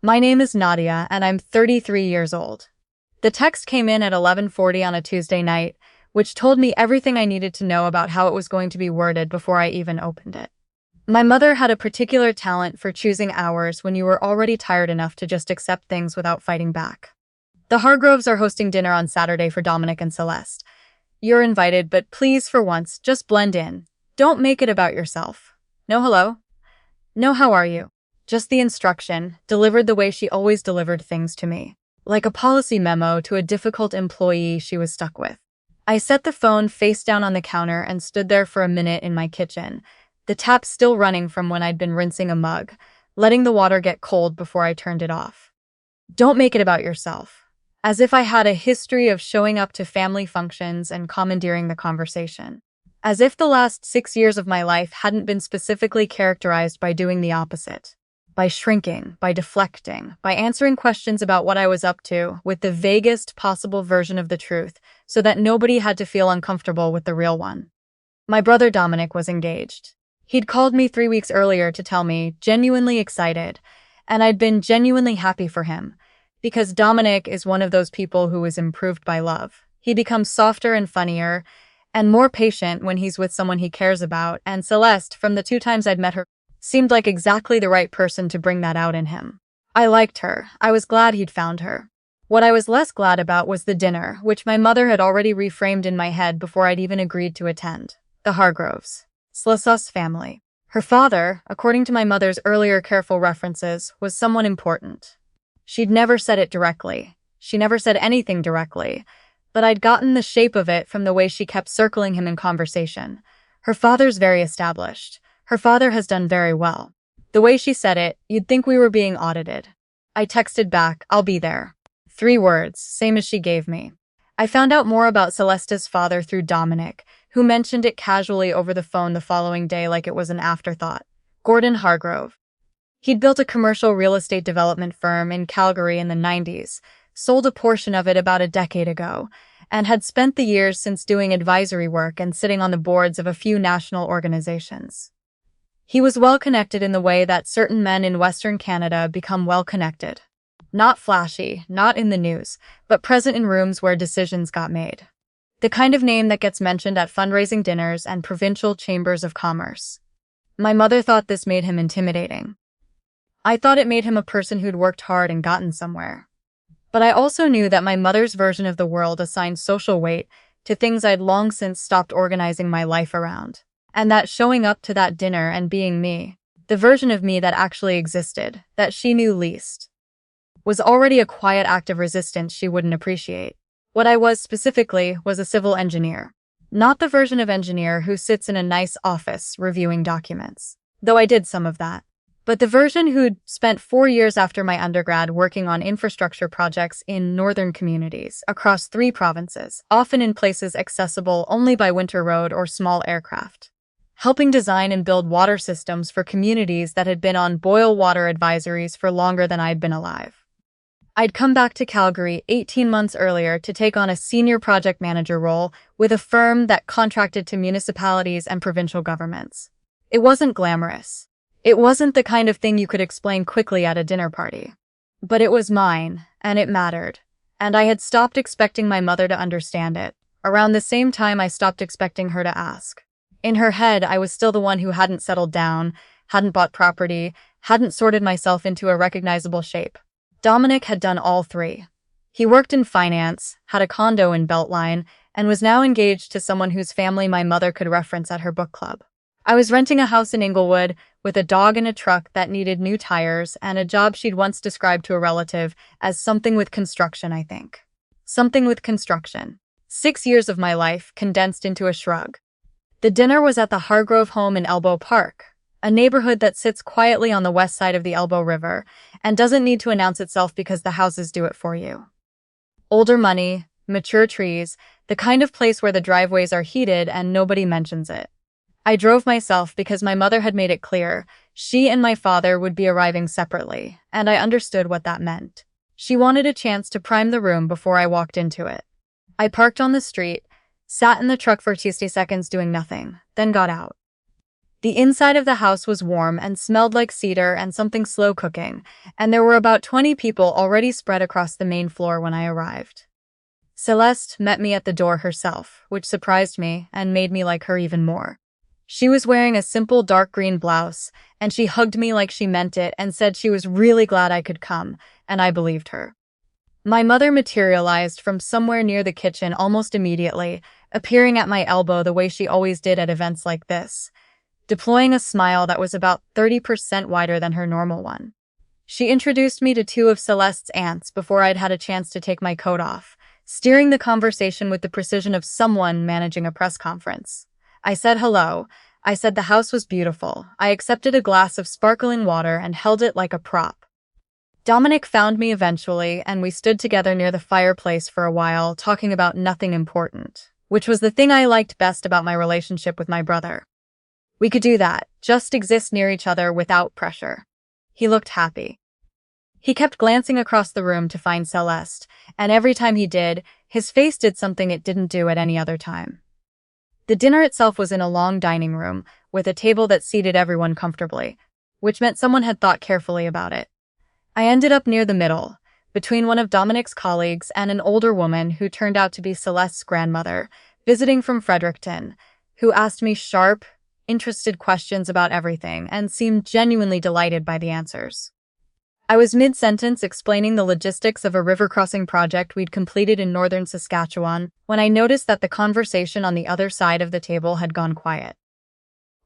My name is Nadia, and I'm 33 years old. The text came in at 11:40 on a Tuesday night, which told me everything I needed to know about how it was going to be worded before I even opened it. My mother had a particular talent for choosing hours when you were already tired enough to just accept things without fighting back. The Hargroves are hosting dinner on Saturday for Dominic and Celeste. You're invited, but please, for once, just blend in. Don't make it about yourself. No hello? No how are you? Just the instruction, delivered the way she always delivered things to me. Like a policy memo to a difficult employee she was stuck with. I set the phone face down on the counter and stood there for a minute in my kitchen, the tap still running from when I'd been rinsing a mug, letting the water get cold before I turned it off. Don't make it about yourself. As if I had a history of showing up to family functions and commandeering the conversation. As if the last 6 years of my life hadn't been specifically characterized by doing the opposite. By shrinking, by deflecting, by answering questions about what I was up to with the vaguest possible version of the truth so that nobody had to feel uncomfortable with the real one. My brother Dominic was engaged. He'd called me 3 weeks earlier to tell me, genuinely excited, and I'd been genuinely happy for him, because Dominic is one of those people who is improved by love. He becomes softer and funnier, and more patient when he's with someone he cares about, and Celeste, from the 2 times I'd met her, seemed like exactly the right person to bring that out in him. I liked her. I was glad he'd found her. What I was less glad about was the dinner, which my mother had already reframed in my head before I'd even agreed to attend. The Hargroves. Celeste's family. Her father, according to my mother's earlier careful references, was someone important. She'd never said it directly. She never said anything directly, but I'd gotten the shape of it from the way she kept circling him in conversation. Her father's very established. Her father has done very well. The way she said it, you'd think we were being audited. I texted back, I'll be there. 3 words, same as she gave me. I found out more about Celeste's father through Dominic, who mentioned it casually over the phone the following day like it was an afterthought. Gordon Hargrove. He'd built a commercial real estate development firm in Calgary in the 90s, sold a portion of it about a decade ago, and had spent the years since doing advisory work and sitting on the boards of a few national organizations. He was well-connected in the way that certain men in Western Canada become well-connected. Not flashy, not in the news, but present in rooms where decisions got made. The kind of name that gets mentioned at fundraising dinners and provincial chambers of commerce. My mother thought this made him intimidating. I thought it made him a person who'd worked hard and gotten somewhere. But I also knew that my mother's version of the world assigned social weight to things I'd long since stopped organizing my life around. And that showing up to that dinner and being me, the version of me that actually existed, that she knew least, was already a quiet act of resistance she wouldn't appreciate. What I was specifically was a civil engineer. Not the version of engineer who sits in a nice office reviewing documents, though I did some of that. But the version who'd spent 4 years after my undergrad working on infrastructure projects in northern communities across 3 provinces, often in places accessible only by winter road or small aircraft. Helping design and build water systems for communities that had been on boil water advisories for longer than I'd been alive. I'd come back to Calgary 18 months earlier to take on a senior project manager role with a firm that contracted to municipalities and provincial governments. It wasn't glamorous. It wasn't the kind of thing you could explain quickly at a dinner party. But it was mine, and it mattered. And I had stopped expecting my mother to understand it. Around the same time I stopped expecting her to ask. In her head, I was still the one who hadn't settled down, hadn't bought property, hadn't sorted myself into a recognizable shape. Dominic had done all 3. He worked in finance, had a condo in Beltline, and was now engaged to someone whose family my mother could reference at her book club. I was renting a house in Inglewood with a dog and a truck that needed new tires and a job she'd once described to a relative as something with construction, I think. Something with construction. 6 years of my life condensed into a shrug. The dinner was at the Hargrove home in Elbow Park, a neighborhood that sits quietly on the west side of the Elbow River and doesn't need to announce itself because the houses do it for you. Older money, mature trees, the kind of place where the driveways are heated and nobody mentions it. I drove myself because my mother had made it clear she and my father would be arriving separately, and I understood what that meant. She wanted a chance to prime the room before I walked into it. I parked on the street, sat in the truck for 60 seconds doing nothing, then got out. The inside of the house was warm and smelled like cedar and something slow cooking, and there were about 20 people already spread across the main floor when I arrived. Celeste met me at the door herself, which surprised me and made me like her even more. She was wearing a simple dark green blouse, and she hugged me like she meant it and said she was really glad I could come, and I believed her. My mother materialized from somewhere near the kitchen almost immediately, appearing at my elbow the way she always did at events like this, deploying a smile that was about 30% wider than her normal one. She introduced me to two of Celeste's aunts before I'd had a chance to take my coat off, steering the conversation with the precision of someone managing a press conference. I said hello. I said the house was beautiful. I accepted a glass of sparkling water and held it like a prop. Dominic found me eventually, and we stood together near the fireplace for a while, talking about nothing important, which was the thing I liked best about my relationship with my brother. We could do that, just exist near each other without pressure. He looked happy. He kept glancing across the room to find Celeste, and every time he did, his face did something it didn't do at any other time. The dinner itself was in a long dining room, with a table that seated everyone comfortably, which meant someone had thought carefully about it. I ended up near the middle, between one of Dominic's colleagues and an older woman who turned out to be Celeste's grandmother, visiting from Fredericton, who asked me sharp, interested questions about everything and seemed genuinely delighted by the answers. I was mid-sentence explaining the logistics of a river crossing project we'd completed in northern Saskatchewan when I noticed that the conversation on the other side of the table had gone quiet.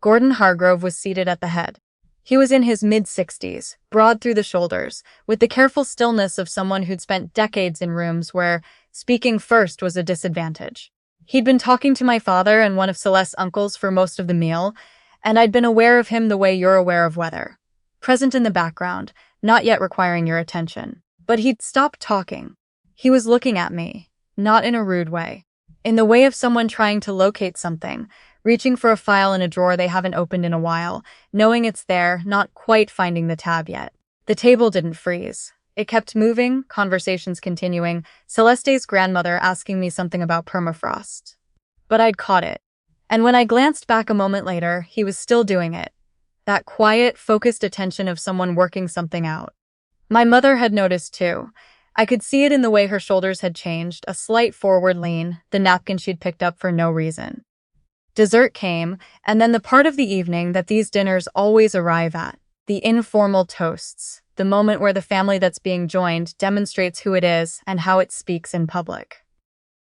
Gordon Hargrove was seated at the head. He was in his mid-60s, broad through the shoulders, with the careful stillness of someone who'd spent decades in rooms where speaking first was a disadvantage. He'd been talking to my father and one of Celeste's uncles for most of the meal, and I'd been aware of him the way you're aware of weather. Present in the background, not yet requiring your attention. But he'd stopped talking. He was looking at me, not in a rude way. In the way of someone trying to locate something, reaching for a file in a drawer they haven't opened in a while, knowing it's there, not quite finding the tab yet. The table didn't freeze. It kept moving, conversations continuing, Celeste's grandmother asking me something about permafrost. But I'd caught it. And when I glanced back a moment later, he was still doing it. That quiet, focused attention of someone working something out. My mother had noticed too. I could see it in the way her shoulders had changed, a slight forward lean, the napkin she'd picked up for no reason. Dessert came, and then the part of the evening that these dinners always arrive at, the informal toasts, the moment where the family that's being joined demonstrates who it is and how it speaks in public.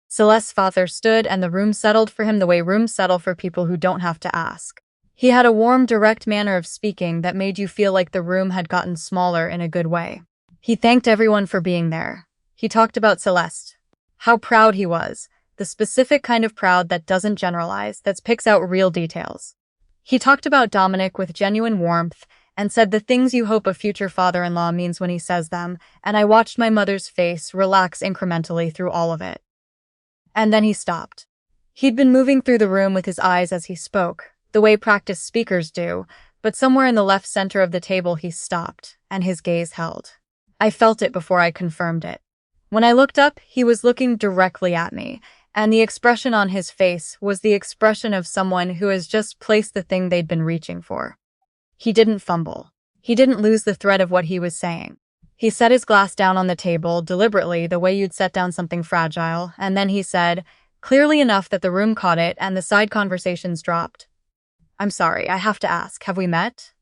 Celeste's father stood, and the room settled for him the way rooms settle for people who don't have to ask. He had a warm, direct manner of speaking that made you feel like the room had gotten smaller in a good way. He thanked everyone for being there. He talked about Celeste, how proud he was, the specific kind of proud that doesn't generalize, that picks out real details. He talked about Dominic with genuine warmth and said the things you hope a future father-in-law means when he says them, and I watched my mother's face relax incrementally through all of it. And then he stopped. He'd been moving through the room with his eyes as he spoke, the way practiced speakers do, but somewhere in the left center of the table he stopped, and his gaze held. I felt it before I confirmed it. When I looked up, he was looking directly at me, and the expression on his face was the expression of someone who has just placed the thing they'd been reaching for. He didn't fumble. He didn't lose the thread of what he was saying. He set his glass down on the table, deliberately, the way you'd set down something fragile, and then he said, clearly enough that the room caught it and the side conversations dropped, I'm sorry, I have to ask, have we met?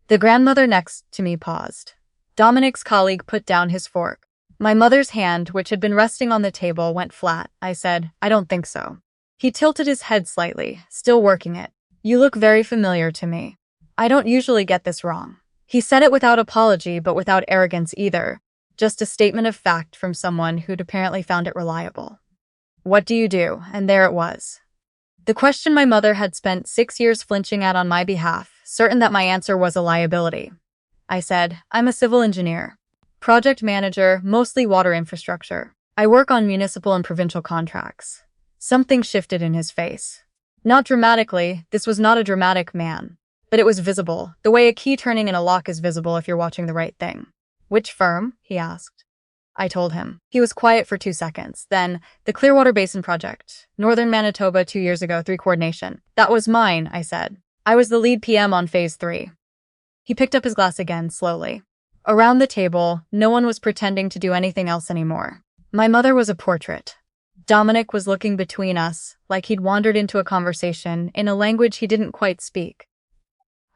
The grandmother next to me paused. Dominic's colleague put down his fork. My mother's hand, which had been resting on the table, went flat. I said, I don't think so. He tilted his head slightly, still working it. You look very familiar to me. I don't usually get this wrong. He said it without apology, but without arrogance either. Just a statement of fact from someone who'd apparently found it reliable. What do you do? And there it was. The question my mother had spent 6 years flinching at on my behalf, certain that my answer was a liability. I said, I'm a civil engineer. Project manager, mostly water infrastructure. I work on municipal and provincial contracts. Something shifted in his face. Not dramatically, this was not a dramatic man. But it was visible, the way a key turning in a lock is visible if you're watching the right thing. Which firm? He asked. I told him. He was quiet for 2 seconds. Then, the Clearwater Basin project. Northern Manitoba 2 years ago, 3 coordination. That was mine, I said. I was the lead PM on Phase 3. He picked up his glass again, slowly. Around the table, no one was pretending to do anything else anymore. My mother was a portrait. Dominic was looking between us, like he'd wandered into a conversation in a language he didn't quite speak.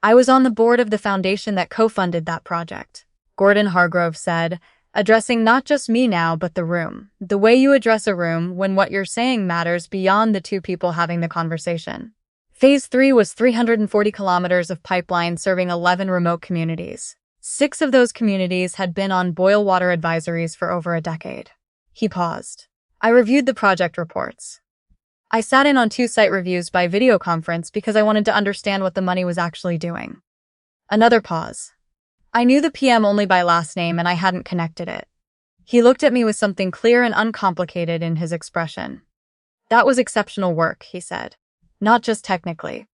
I was on the board of the foundation that co-funded that project, Gordon Hargrove said, addressing not just me now, but the room. The way you address a room when what you're saying matters beyond the two people having the conversation. Phase 3 was 340 kilometers of pipeline serving 11 remote communities. 6 of those communities had been on boil water advisories for over a decade. He paused. I reviewed the project reports. I sat in on 2 site reviews by video conference because I wanted to understand what the money was actually doing. Another pause. I knew the PM only by last name and I hadn't connected it. He looked at me with something clear and uncomplicated in his expression. That was exceptional work, he said. Not just technically.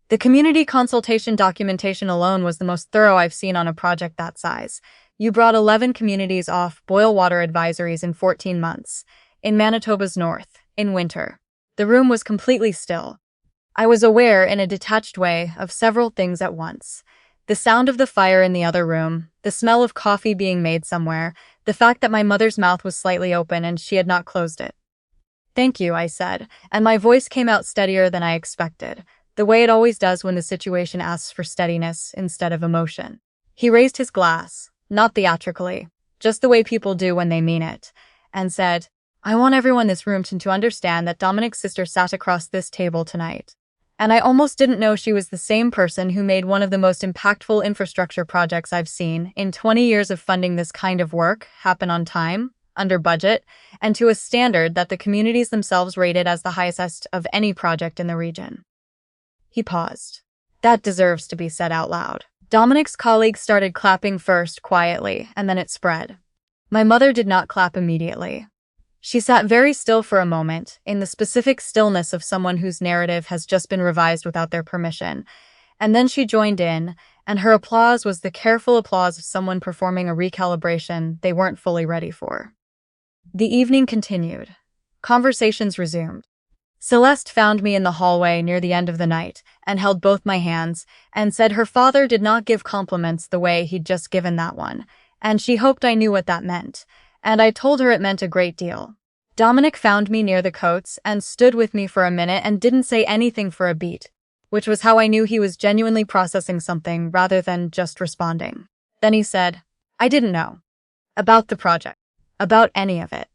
The community consultation documentation alone was the most thorough I've seen on a project that size. You brought 11 communities off boil water advisories in 14 months, in Manitoba's north, in winter. The room was completely still. I was aware, in a detached way, of several things at once. The sound of the fire in the other room, the smell of coffee being made somewhere, the fact that my mother's mouth was slightly open and she had not closed it. "Thank you," I said, and my voice came out steadier than I expected, the way it always does when the situation asks for steadiness instead of emotion. He raised his glass, not theatrically, just the way people do when they mean it, and said, "I want everyone in this room to understand that Dominic's sister sat across this table tonight. And I almost didn't know she was the same person who made one of the most impactful infrastructure projects I've seen in 20 years of funding this kind of work happen on time, under budget, and to a standard that the communities themselves rated as the highest of any project in the region." He paused. That deserves to be said out loud. Dominic's colleagues started clapping first, quietly, and then it spread. My mother did not clap immediately. She sat very still for a moment, in the specific stillness of someone whose narrative has just been revised without their permission, and then she joined in, and her applause was the careful applause of someone performing a recalibration they weren't fully ready for. The evening continued. Conversations resumed. Celeste found me in the hallway near the end of the night and held both my hands and said her father did not give compliments the way he'd just given that one, and she hoped I knew what that meant, and I told her it meant a great deal. Dominic found me near the coats and stood with me for a minute and didn't say anything for a beat, which was how I knew he was genuinely processing something rather than just responding. Then he said, "I didn't know. About the project. About any of it."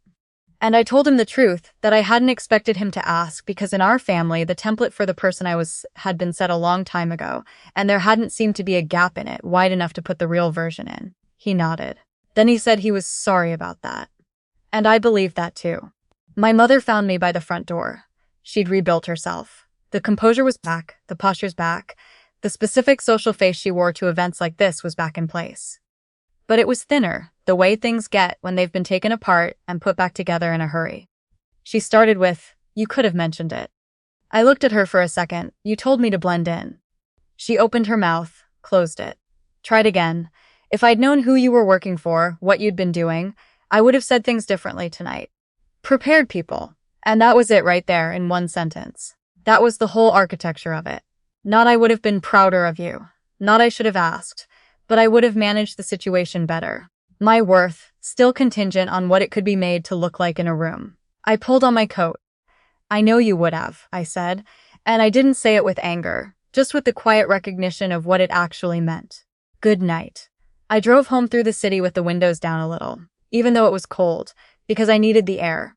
And I told him the truth, that I hadn't expected him to ask because in our family the template for the person I was had been set a long time ago, and there hadn't seemed to be a gap in it wide enough to put the real version in. He nodded. Then he said he was sorry about that. And I believed that too. My mother found me by the front door. She'd rebuilt herself. The composure was back, the posture's back, the specific social face she wore to events like this was back in place. But it was thinner, the way things get when they've been taken apart and put back together in a hurry. She started with, "You could have mentioned it." I looked at her for a second. "You told me to blend in." She opened her mouth, closed it. Tried again. "If I'd known who you were working for, what you'd been doing, I would have said things differently tonight. Prepared people." And that was it right there in one sentence. That was the whole architecture of it. Not "I would have been prouder of you." Not "I should have asked." But I would have managed the situation better. My worth, still contingent on what it could be made to look like in a room. I pulled on my coat. "I know you would have," I said, and I didn't say it with anger, just with the quiet recognition of what it actually meant. Good night. I drove home through the city with the windows down a little, even though it was cold, because I needed the air.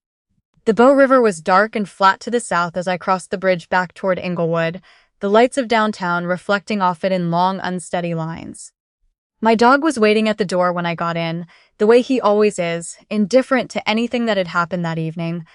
The Bow River was dark and flat to the south as I crossed the bridge back toward Inglewood, the lights of downtown reflecting off it in long, unsteady lines. My dog was waiting at the door when I got in, the way he always is, indifferent to anything that had happened that evening,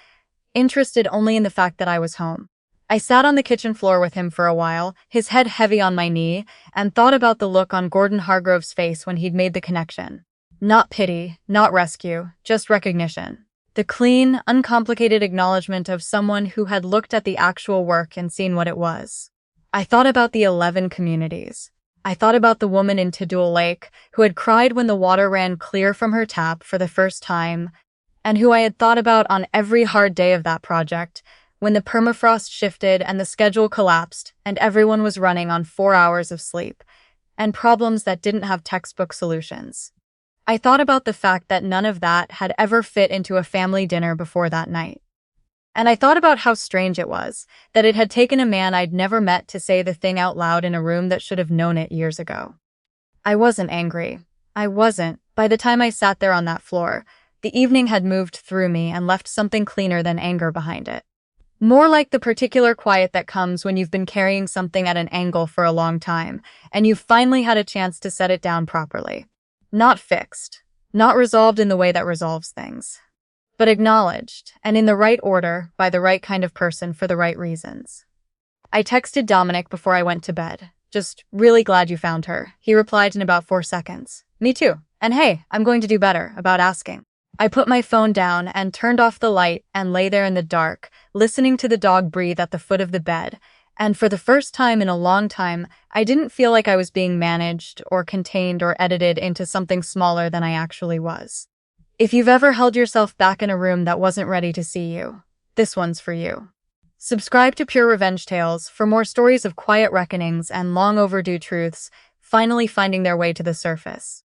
interested only in the fact that I was home. I sat on the kitchen floor with him for a while, his head heavy on my knee, and thought about the look on Gordon Hargrove's face when he'd made the connection. Not pity, not rescue, just recognition. The clean, uncomplicated acknowledgement of someone who had looked at the actual work and seen what it was. I thought about the 11 communities. I thought about the woman in Tidul Lake who had cried when the water ran clear from her tap for the first time, and who I had thought about on every hard day of that project, when the permafrost shifted and the schedule collapsed and everyone was running on 4 hours of sleep, and problems that didn't have textbook solutions. I thought about the fact that none of that had ever fit into a family dinner before that night. And I thought about how strange it was that it had taken a man I'd never met to say the thing out loud in a room that should have known it years ago. I wasn't angry. I wasn't. By the time I sat there on that floor, the evening had moved through me and left something cleaner than anger behind it. More like the particular quiet that comes when you've been carrying something at an angle for a long time, and you've finally had a chance to set it down properly. Not fixed, not resolved in the way that resolves things, but acknowledged, and in the right order, by the right kind of person for the right reasons. I texted Dominic before I went to bed. Just really glad you found her. He replied in about 4 seconds. Me too. And hey, I'm going to do better about asking. I put my phone down and turned off the light and lay there in the dark, listening to the dog breathe at the foot of the bed. And for the first time in a long time, I didn't feel like I was being managed or contained or edited into something smaller than I actually was. If you've ever held yourself back in a room that wasn't ready to see you, this one's for you. Subscribe to Pure Revenge Tales for more stories of quiet reckonings and long overdue truths finally finding their way to the surface.